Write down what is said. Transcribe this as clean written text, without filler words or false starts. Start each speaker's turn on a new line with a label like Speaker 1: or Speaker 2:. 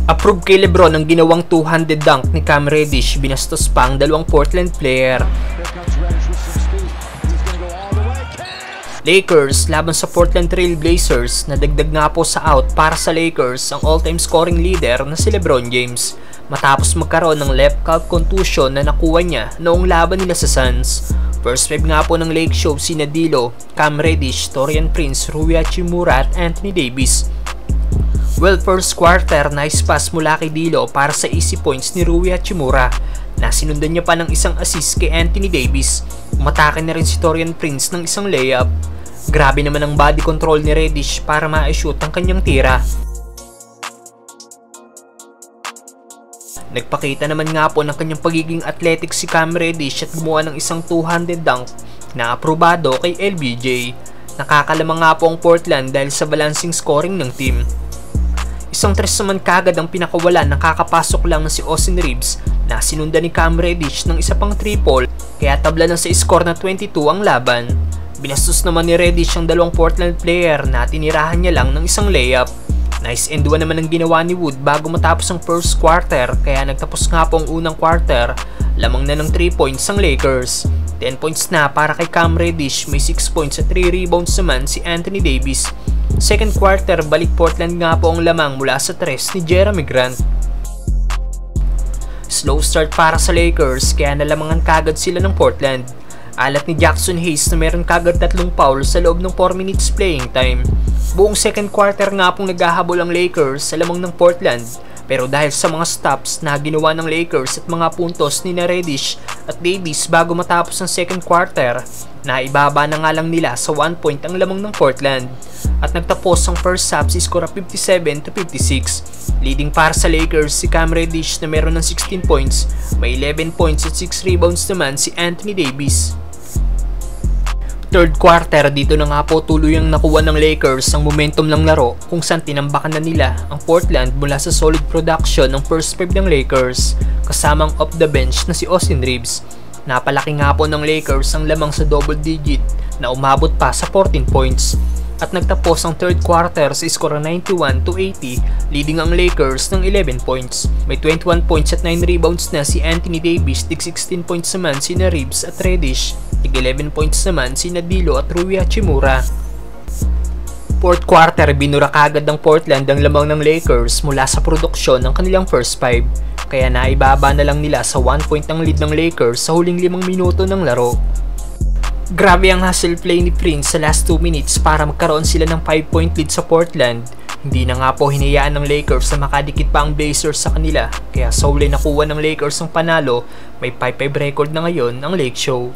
Speaker 1: Approve kay Lebron ang ginawang two-handed dunk ni Cam Reddish, binastos pa ang dalawang Portland player. Lakers laban sa Portland Trail Blazers, nadagdag nga po sa out para sa Lakers ang all-time scoring leader na si LeBron James matapos magkaroon ng left calf contusion na nakuha niya noong laban nila sa Suns. First 5 nga po ng Lake Show sina D'Lo, Cam Reddish, Taurean Prince, Rui Hachimura at Anthony Davis. Well, first quarter, nice pass mula kay D'Lo para sa easy points ni Rui Hachimura na sinundan niya pa ng isang assist kay Anthony Davis. Umatake na rin si Taurean Prince ng isang layup. Grabe naman ang body control ni Reddish para ma-shoot ang kanyang tira. Nagpakita naman nga po ng kanyang pagiging athletic si Cam Reddish at gumawa ng isang two-handed dunk na aprobado kay LBJ. Nakakalamang nga po ang Portland dahil sa balancing scoring ng team. Isang tres naman kagad ang pinakawalan, nakakapasok lang na si Austin Reeves na sinundan ni Cam Reddish ng isa pang triple kaya tabla na sa score na 22 ang laban. Binastos naman ni Reddish ang dalawang Portland player na tinirahan niya lang ng isang layup. Nice and one naman ang ginawa ni Wood bago matapos ang first quarter kaya nagtapos nga po ang unang quarter, lamang na ng 3 points ang Lakers. 10 points na para kay Cam Reddish, may 6 points at 3 rebounds naman si Anthony Davis. Second quarter, balik Portland nga po ang lamang mula sa 3 ni Jeremy Grant. Slow start para sa Lakers kaya nalamangan kagad sila ng Portland. Alat ni Jackson Hayes na meron kagad 3 foul sa loob ng 4 minutes playing time. Buong second quarter nga pong naghahabol ang Lakers sa lamang ng Portland, pero dahil sa mga stops na ginawa ng Lakers at mga puntos ni Reddish at Davis bago matapos ang second quarter, naibaba na nga lang nila sa 1 point ang lamang ng Portland at nagtapos ang first half si score 57-56. Leading para sa Lakers si Cam Reddish na meron ng 16 points, may 11 points at 6 rebounds naman si Anthony Davis. Third quarter, dito na nga po tuluyang nakuha ng Lakers ang momentum ng laro kung saan tinambakan na nila ang Portland mula sa solid production ng first 5 ng Lakers kasamang off the bench na si Austin Reeves. Napalaki nga po ng Lakers ang lamang sa double digit na umabot pa sa 14 points at nagtapos ang third quarter sa score 91-80, leading ang Lakers ng 11 points. May 21 points at 9 rebounds na si Anthony Davis, tig 16 points naman si Reeves at Reddish, tig 11 points naman si D'Lo at Rui Hachimura. Fourth quarter, binura kagad ng Portland ang lamang ng Lakers mula sa produksyon ng kanilang first 5, kaya naibaba na lang nila sa 1 point ang lead ng Lakers sa huling 5 minuto ng laro. Grabe ang hustle play ni Prince sa last 2 minutes para magkaroon sila ng 5-point lead sa Portland. Hindi na nga po hinayaan ng Lakers na makadikit pa ang Blazers sa kanila, kaya solely nakuha ng Lakers ang panalo. May 5-5 record na ngayon ang Lake Show.